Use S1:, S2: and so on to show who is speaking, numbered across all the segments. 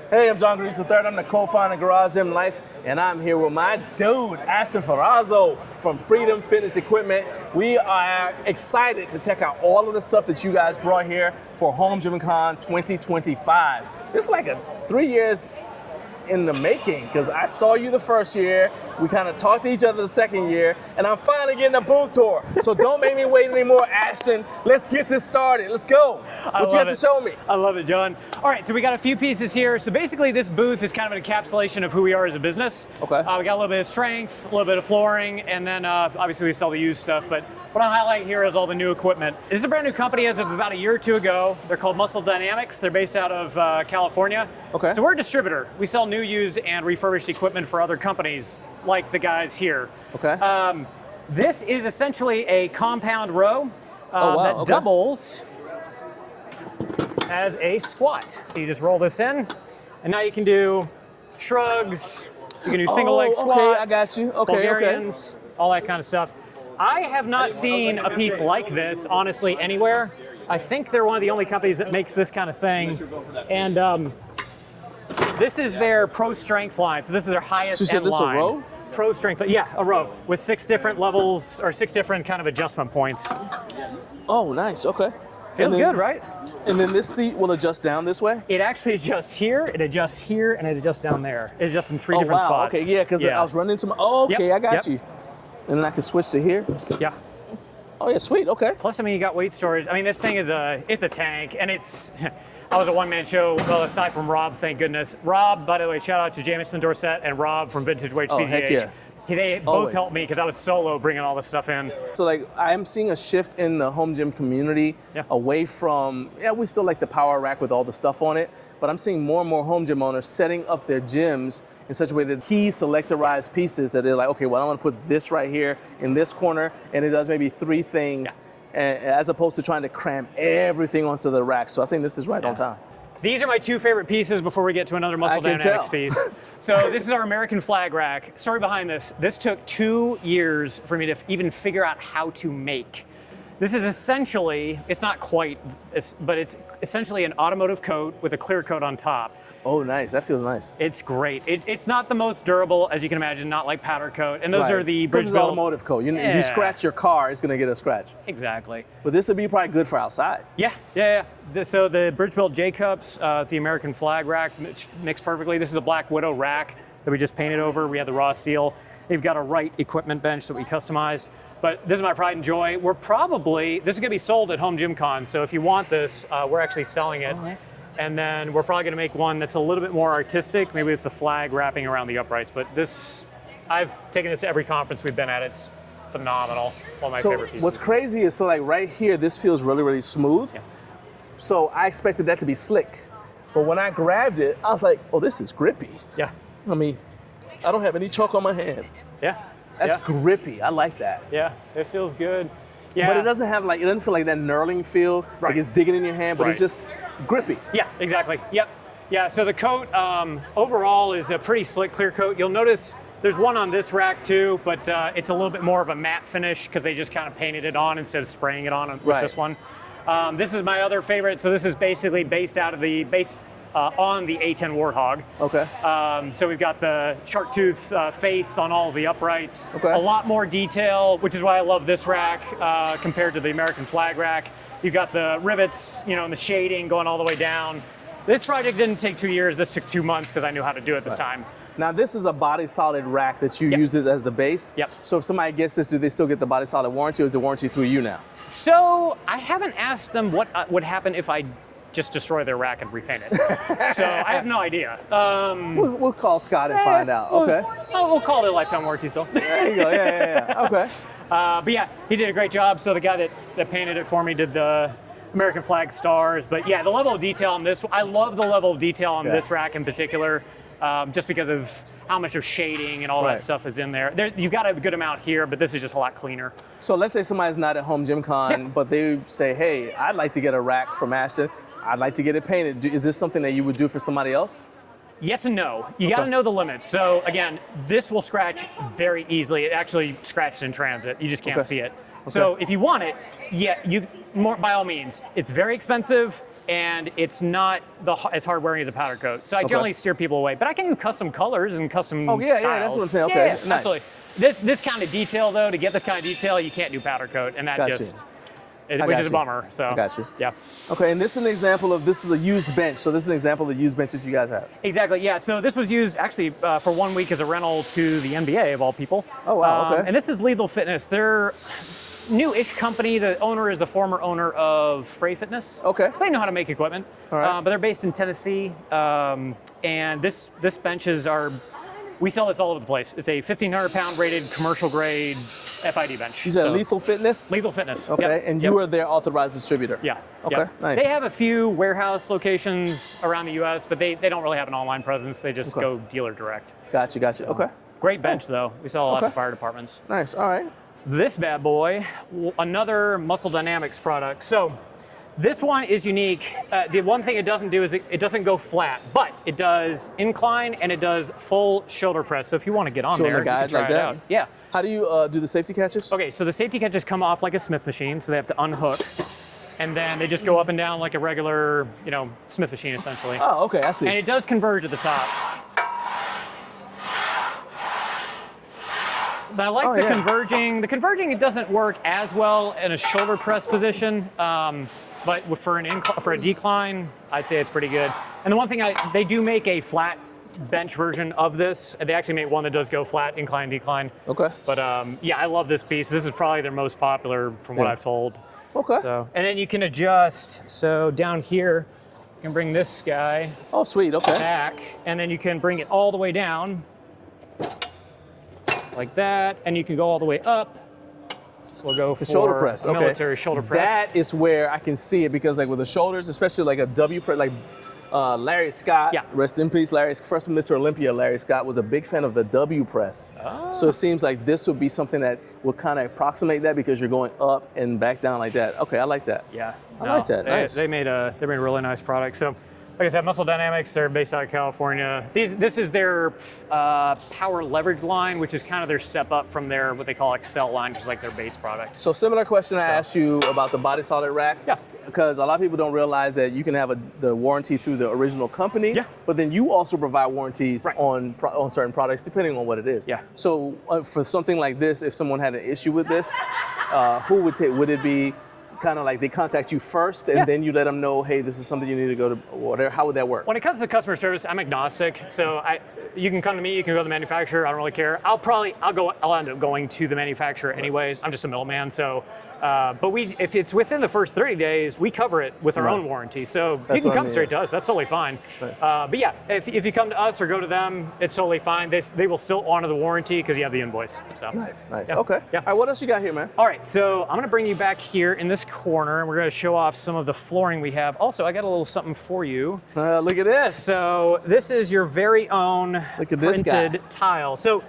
S1: Hey, I'm John Grease III. I'm the co-founder of Garage Gym Life, and I'm here with my dude, Ashton Ferrazzo from Freedom Fitness Equipment. We are excited to check out all of the stuff that you guys brought here for HomeGymCon 2025. It's like 3 years in the making, because I saw you the first year, we kind of talked to each other the second year, and I'm finally getting a booth tour. So don't make me wait anymore, Ashton. Let's get this started. Let's go. What you have to show me?
S2: I love it, John. All right, so we got a few pieces here. So basically this booth is kind of an encapsulation of who we are as a business.
S1: Okay.
S2: We got a little bit of strength, a little bit of flooring, and then obviously we sell the used stuff, but what I'm highlighting here is all the new equipment. This is a brand new company as of about a year or two ago. They're called Muscle Dynamics. They're based out of California.
S1: Okay.
S2: So we're a distributor. We sell new, used, and refurbished equipment for other companies, like the guys here.
S1: Okay.
S2: This is essentially a compound row that
S1: Okay.
S2: doubles as a squat. So you just roll this in, and now you can do shrugs, you can do single leg squats,
S1: okay, I got you. Okay,
S2: Bulgarians, all that kind of stuff. I have not seen a piece like this, honestly, anywhere. I think they're one of the only companies that makes this kind of thing. And this is their Pro Strength line. So this is their highest end line.
S1: So you said this a row?
S2: Pro Strength, yeah, a row with 6 different levels or 6 different kind of adjustment points.
S1: Oh, nice. Okay.
S2: Feels good, right?
S1: And then this seat will adjust down this way?
S2: It actually adjusts here, it adjusts here, and it adjusts down there. It adjusts in 3 different spots.
S1: Okay, yeah, because I was running into my, I got
S2: Yep.
S1: you. And then I can switch to here?
S2: Yeah.
S1: Oh yeah, sweet, okay.
S2: Plus, I mean, you got weight storage. I mean, this thing is it's a tank, and it's, I was a one-man show, well, aside from Rob, thank goodness. Rob, by the way, shout out to Jamison Dorsett and Rob from Vintage Weights PGH.
S1: Heck yeah.
S2: They both
S1: Always.
S2: helped me because I was solo bringing all this stuff in.
S1: So like, I'm seeing a shift in the home gym community away from, we still like the power rack with all the stuff on it, but I'm seeing more and more home gym owners setting up their gyms in such a way that key selectorized pieces that they're like, okay, well, I want to put this right here in this corner, and it does maybe 3 things, as opposed to trying to cram everything onto the rack. So I think this is right on time.
S2: These are my 2 favorite pieces before we get to another Muscle Dynamics piece. So this is our American flag rack. Story behind this took 2 years for me to even figure out how to make. This is essentially, it's not quite, but it's essentially an automotive coat with a clear coat on top.
S1: Oh, nice. That feels nice.
S2: It's great. It's not the most durable, as you can imagine, not like powder coat. And those are the
S1: This is
S2: Bridgeville
S1: automotive coat. You scratch your car, it's going to get a scratch.
S2: Exactly.
S1: But this would be probably good for outside.
S2: Yeah. So the Bridgeville J-Cups, the American flag rack mixed perfectly. This is a Black Widow rack that we just painted over. We had the raw steel. They've got a right equipment bench that we customized. But this is my pride and joy. This is gonna be sold at HomeGymCon. So if you want this, we're actually selling it.
S1: Oh, nice.
S2: And then we're probably gonna make one that's a little bit more artistic, maybe with the flag wrapping around the uprights. But I've taken this to every conference we've been at. It's phenomenal. One of my favorite pieces.
S1: What's crazy is, like right here, this feels really, really smooth. Yeah. So I expected that to be slick. But when I grabbed it, I was like, oh, this is grippy.
S2: Yeah.
S1: I mean, I don't have any chalk on my hand.
S2: Yeah.
S1: That's grippy. I like that.
S2: Yeah, it feels good. Yeah.
S1: But it doesn't feel like that knurling feel, like it's digging in your hand, but it's just grippy.
S2: Yeah, exactly. Yep. Yeah, so the coat overall is a pretty slick clear coat. You'll notice there's one on this rack too, but it's a little bit more of a matte finish because they just kind of painted it on instead of spraying it on with this one. This is my other favorite. So this is basically based out of on the A10 Warthog.
S1: Okay.
S2: So we've got the shark tooth face on all of the uprights.
S1: Okay.
S2: A lot more detail, which is why I love this rack compared to the American flag rack. You've got the rivets, and the shading going all the way down. This project didn't take 2 years. This took 2 months because I knew how to do it this time.
S1: Now this is a body solid rack that you use this as the base.
S2: Yep.
S1: So if somebody gets this, do they still get the body solid warranty, or is the warranty through you now?
S2: So I haven't asked them what would happen if I just destroy their rack and repaint it. So I have no idea.
S1: We'll call Scott and find out. Okay.
S2: We'll call it a lifetime warranty still.
S1: There you go. Yeah. Okay.
S2: But yeah, he did a great job. So the guy that painted it for me did the American flag stars. But yeah, the level of detail on this, I love the level of detail on this rack in particular, just because of how much of shading and all that stuff is in there. You've got a good amount here, but this is just a lot cleaner.
S1: So let's say somebody's not at HomeGymCon, but they say, hey, I'd like to get a rack from Ashton. I'd like to get it painted. Is this something that you would do for somebody else?
S2: Yes and no. You got to know the limits. So again, this will scratch very easily. It actually scratched in transit. You just can't see it. So if you want it, by all means. It's very expensive. and it's not as hard wearing as a powder coat. So I generally steer people away. But I can do custom colors and custom styles.
S1: Yeah, that's what I'm saying. Okay, nice.
S2: Absolutely. This kind of detail, though, to get this kind of detail, you can't do powder coat, and that which is a bummer. So
S1: I got you.
S2: Yeah.
S1: Okay, and this is an example of, this is a used bench. So this is an example of the used benches you guys have.
S2: Exactly, yeah. So this was used actually for 1 week as a rental to the NBA, of all people.
S1: Oh, wow, okay.
S2: And this is Lethal Fitness. They're new-ish company. The owner is the former owner of Frey Fitness.
S1: Okay.
S2: So they know how to make equipment.
S1: All right.
S2: But they're based in Tennessee. And this benches are, we sell this all over the place. It's a 1,500 pound rated commercial grade FID bench.
S1: You said Lethal Fitness?
S2: Lethal Fitness.
S1: Okay,
S2: yep.
S1: and you are their authorized distributor?
S2: Yeah.
S1: Okay,
S2: yep.
S1: nice.
S2: They have a few warehouse locations around the US, but they don't really have an online presence. They just go dealer direct.
S1: Gotcha.
S2: So,
S1: Okay.
S2: Great bench though. We sell a lot to fire departments.
S1: Nice, all right.
S2: This bad boy, another Muscle Dynamics product. So this one is unique. The one thing it doesn't do is it doesn't go flat, but it does incline and it does full shoulder press. So if you want to get on there, you can try it out. Yeah.
S1: How do you do the safety catches?
S2: Okay, so the safety catches come off like a Smith machine, so they have to unhook, and then they just go up and down like a regular, Smith machine essentially.
S1: Oh, okay, I see.
S2: And it does converge at the top. So I like the converging. The converging, it doesn't work as well in a shoulder press position, but for a decline, I'd say it's pretty good. And the one thing, they do make a flat bench version of this. They actually make one that does go flat, incline, decline.
S1: Okay.
S2: But yeah, I love this piece. This is probably their most popular from what I've told.
S1: Okay.
S2: So, and then you can adjust. So down here, you can bring this guy
S1: Oh, sweet, okay.
S2: back, and then you can bring it all the way down like that, and you can go all the way up. So we'll go for
S1: shoulder press, okay.
S2: military shoulder press.
S1: That is where I can see it, because like with the shoulders, especially like a W press, like Larry Scott, rest in peace, Larry, first Mr. Olympia, Larry Scott was a big fan of the W press. Oh. So it seems like this would be something that would kind of approximate that, because you're going up and back down like that. Okay, I like that.
S2: Yeah,
S1: I like that. Nice.
S2: They made a really nice product. So, like I said, Muscle Dynamics, they're based out of California. This is their power leverage line, which is kind of their step up from their what they call Excel line, which is like their base product.
S1: So similar question I asked you about the body solid rack.
S2: Yeah.
S1: Because a lot of people don't realize that you can have the warranty through the original company. Yeah. But then you also provide warranties on certain products, depending on what it is.
S2: Yeah.
S1: So for something like this, if someone had an issue with this, who would take? Would it be kind of like they contact you first, and then you let them know, hey, this is something you need to go to, whatever? How would that work?
S2: When it comes to customer service, I'm agnostic. So you can come to me, you can go to the manufacturer. I don't really care. I'll end up going to the manufacturer anyways. I'm just a middleman. So, but if it's within the first 30 days, we cover it with our own warranty. So you can come straight to us. That's totally fine. Nice. But yeah, if you come to us or go to them, it's totally fine. They will still honor the warranty because you have the invoice. So
S1: nice.
S2: Yeah.
S1: Okay. Yeah. All right. What else you got here, man?
S2: All right. So I'm gonna bring you back here in this corner, and we're going to show off some of the flooring we have. Also, I got a little something for you.
S1: Look at this.
S2: So this is your very own printed tile. So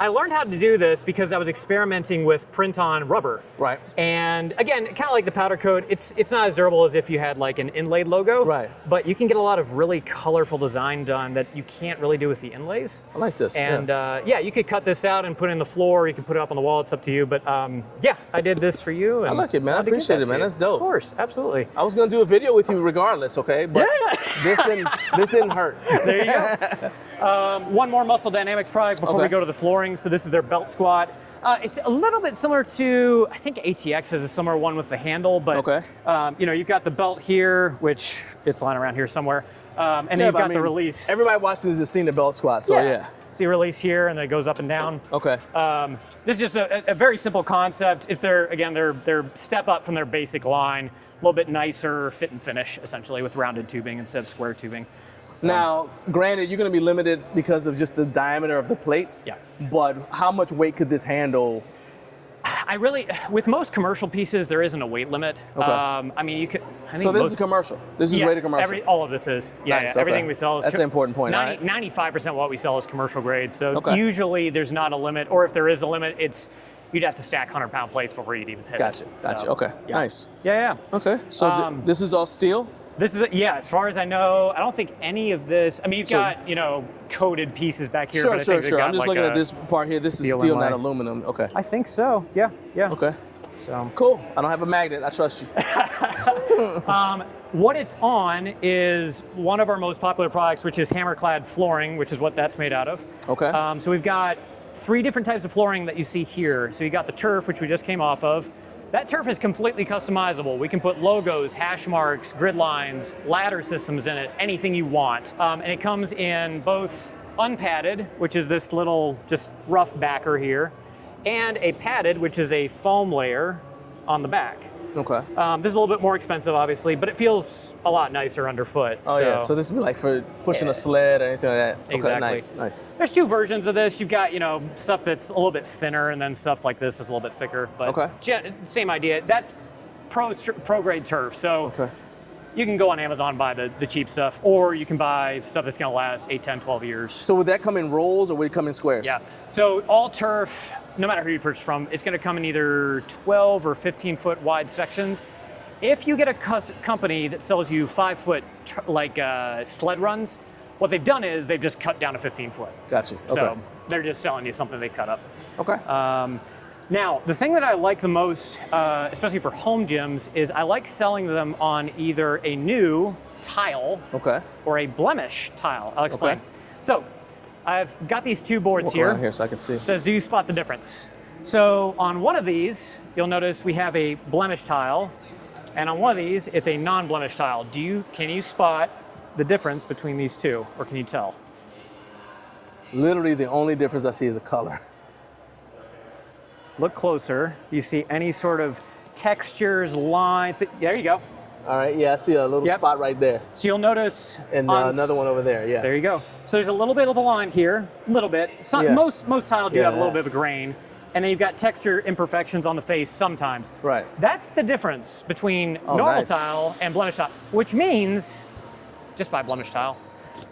S2: I learned how to do this because I was experimenting with print-on rubber.
S1: Right.
S2: And again, kind of like the powder coat, it's not as durable as if you had like an inlaid logo.
S1: Right.
S2: But you can get a lot of really colorful design done that you can't really do with the inlays.
S1: I like this.
S2: And yeah, you could cut this out and put it in the floor. You can put it up on the wall. It's up to you. But yeah, I did this for you. And
S1: I like it, man. I appreciate it, man. That's dope.
S2: Of course, absolutely.
S1: I was gonna do a video with you regardless, okay? But this didn't hurt.
S2: There you go. One more Muscle Dynamics product before we go to the flooring. So this is their belt squat. It's a little bit similar to, I think ATX has a similar one with the handle, but you've got the belt here, which it's lying around here somewhere, and then you've got the release.
S1: Everybody watching this has seen the belt squat, so yeah.
S2: So you release here, and then it goes up and down.
S1: Okay.
S2: This is just a very simple concept. It's their step up from their basic line, a little bit nicer fit and finish, essentially, with rounded tubing instead of square tubing. So.
S1: Now, granted, you're going to be limited because of just the diameter of the plates. Yeah. But how much weight could this handle?
S2: With most commercial pieces, there isn't a weight limit. Okay. I mean, you could.
S1: So this is commercial. This is rated commercial.
S2: All of this is. Yeah.
S1: Nice,
S2: Everything we sell is.
S1: That's an important point.
S2: 95% of what we sell is commercial grade. So usually there's not a limit, or if there is a limit, you'd have to stack 100-pound plates before you'd even hit it.
S1: Gotcha. Okay. Yeah. Nice.
S2: Yeah.
S1: Okay. So this is all steel?
S2: This is, as far as I know, I don't think any of this, I mean, you've got, coated pieces back here.
S1: Sure.
S2: Got
S1: I'm just looking at this part here. This is steel, not aluminum. Okay.
S2: I think so. Yeah.
S1: Okay.
S2: So
S1: cool. I don't have a magnet. I trust you.
S2: what it's on is one of our most popular products, which is hammerclad flooring, which is what that's made out of.
S1: Okay.
S2: So we've got 3 different types of flooring that you see here. So you got the turf, which we just came off of. That turf is completely customizable. We can put logos, hash marks, grid lines, ladder systems in it, anything you want. And it comes in both unpadded, which is this little just rough backer here, and a padded, which is a foam layer on the back.
S1: Okay.
S2: This is a little bit more expensive, obviously, but it feels a lot nicer underfoot.
S1: Oh yeah, so this would be like for pushing a sled or anything like that. Okay,
S2: Exactly.
S1: nice, nice.
S2: There's 2 versions of this. You've got, stuff that's a little bit thinner, and then stuff like this is a little bit thicker. But
S1: Okay.
S2: Same idea. That's pro grade turf. So
S1: Okay.
S2: you can go on Amazon and buy the cheap stuff, or you can buy stuff that's gonna last 8, 10, 12 years.
S1: So would that come in rolls or would it come in squares?
S2: Yeah. So all turf, no matter who you purchase from, it's gonna come in either 12 or 15 foot wide sections. If you get a company that sells you 5 foot sled runs, what they've done is they've just cut down to 15 foot.
S1: Gotcha. Okay.
S2: So they're just selling you something they cut up.
S1: Okay.
S2: Now, the thing that I like the most, especially for home gyms, is I like selling them on either a new tile
S1: Okay.
S2: or a Blemish tile. I'll explain.
S1: Okay.
S2: So I've got these 2 boards
S1: Walk
S2: here.
S1: around here so I can see.
S2: It says, do you spot the difference? So on one of these, you'll notice we have a Blemish tile, and on one of these, it's a non-Blemish tile. Can you spot the difference between these 2, or can you tell?
S1: Literally the only difference I see is a color.
S2: Look closer. You see any sort of textures, lines? There you go.
S1: All right, yeah, I see a little spot right there.
S2: So you'll notice,
S1: And another one over there, yeah.
S2: There you go. So there's a little bit of a line here, a little bit.
S1: Yeah.
S2: Most tile do have a
S1: Yeah.
S2: little bit of a grain, and then you've got texture imperfections on the face sometimes.
S1: Right.
S2: That's the difference between normal
S1: nice.
S2: tile and Blemish tile, which means just buy Blemish tile.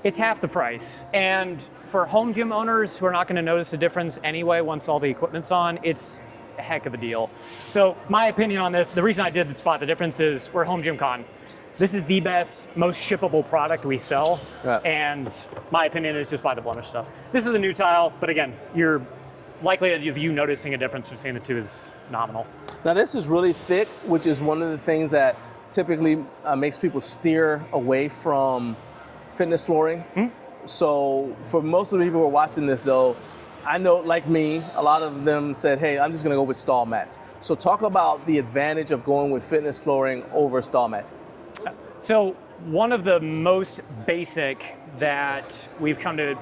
S2: It's half the price. And for home gym owners who are not going to notice a difference anyway once all the equipment's on, it's a heck of a deal. So my opinion on this, the reason I did spot the difference is we're HomeGymCon. This is the best, most shippable product we sell.
S1: Yeah.
S2: And my opinion is just buy the Blemish stuff. This is a new tile, but again, your likelihood of you noticing a difference between the 2 is nominal.
S1: Now this is really thick, which is one of the things that typically makes people steer away from fitness flooring. So for most of the people who are watching this though, I know, like me, a lot of them said, hey, I'm just gonna go with stall mats. So talk about the advantage of going with fitness flooring over stall mats.
S2: So one of the most basic that we've come to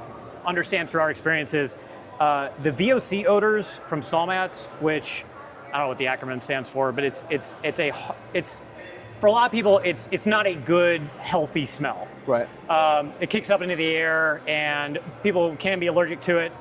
S2: understand through our experiences, the VOC odors from stall mats, which I don't know what the acronym stands for, but it's for a lot of people, it's not a good, healthy smell.
S1: Right.
S2: It kicks up into the air and people can be allergic to it.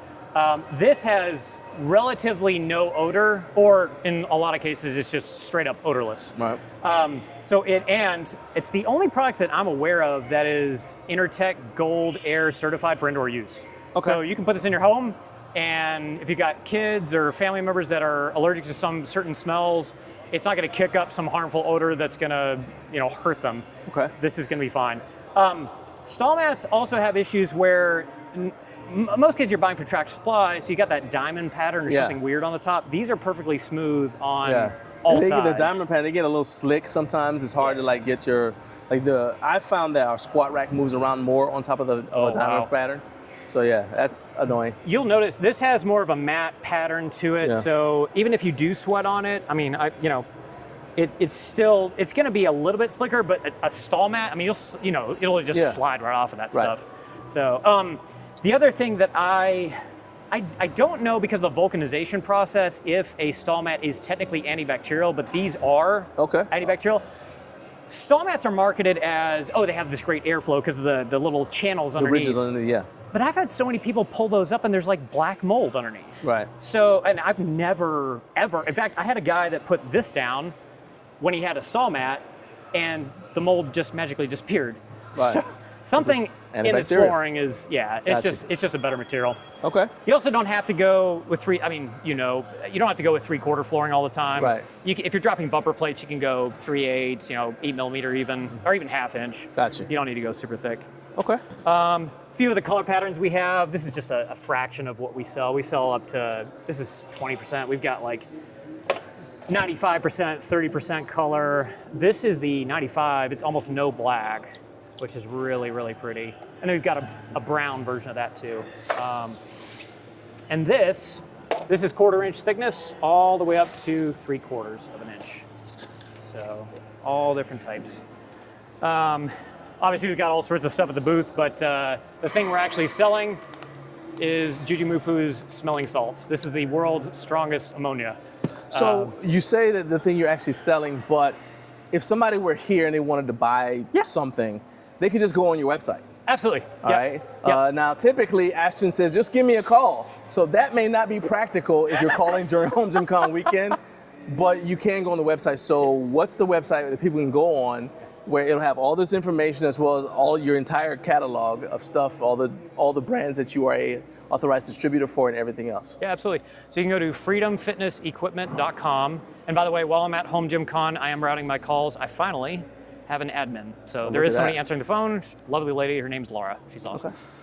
S2: This has relatively no odor, or in a lot of cases, it's just straight up odorless.
S1: Right.
S2: And it's the only product that I'm aware of that is Intertech Gold Air certified for indoor use.
S1: Okay.
S2: So you can put this in your home, and if you've got kids or family members that are allergic to some certain smells, it's not going to kick up some harmful odor that's going to, hurt them.
S1: Okay.
S2: This is going to be fine. Stall mats also have issues where most kids you're buying for Tractor Supply, so you got that diamond pattern or something weird on the top. These are perfectly smooth on all sides.
S1: The diamond pattern, they get a little slick sometimes. It's hard to get your, I found that our squat rack moves around more on top of the diamond pattern. So yeah, that's annoying.
S2: You'll notice this has more of a matte pattern to it. Yeah. So even if you do sweat on it, I mean, it's going to be a little bit slicker, but a stall mat, I mean, it'll just slide right off of that stuff. So the other thing that I don't know, because of the vulcanization process, if a stall mat is technically antibacterial, but these are antibacterial. Stall mats are marketed as, they have this great airflow because of the little channels underneath.
S1: The ridges underneath, yeah.
S2: But I've had so many people pull those up and there's like black mold underneath.
S1: Right.
S2: So, and I've never, ever, in fact, I had a guy that put this down when he had a stall mat and the mold just magically disappeared.
S1: Right.
S2: So, something in this flooring is, it's just a better material.
S1: Okay.
S2: You also don't have to go with you don't have to go with 3/4 flooring all the time.
S1: Right.
S2: If you're dropping bumper plates, you can go 3/8, 8 millimeter even, or even 1/2 inch.
S1: Gotcha.
S2: You don't need to go super thick.
S1: Okay.
S2: A few of the color patterns we have, this is just a fraction of what we sell. We sell up to, this is 20%. We've got like 95%, 30% color. This is the 95. It's almost no black, which is really, really pretty. And then we've got a brown version of that too. And this is 1/4 inch thickness all the way up to 3/4 of an inch. So all different types. Obviously we've got all sorts of stuff at the booth, but the thing we're actually selling is Jujimufu's smelling salts. This is the world's strongest ammonia.
S1: So you say that the thing you're actually selling, but if somebody were here and they wanted to buy something, they could just go on your website.
S2: Absolutely.
S1: All right. Now, typically, Ashton says, just give me a call. So that may not be practical if you're calling during HomeGymCon weekend, but you can go on the website. So what's the website that people can go on where it'll have all this information as well as all your entire catalog of stuff, all the brands that you are a authorized distributor for and everything else?
S2: Yeah, absolutely. So you can go to freedomfitnessequipment.com. And by the way, while I'm at HomeGymCon, I am routing my calls. I finally have an admin. So there is somebody answering the phone. Lovely lady. Her name's Laura. She's awesome.
S1: Okay.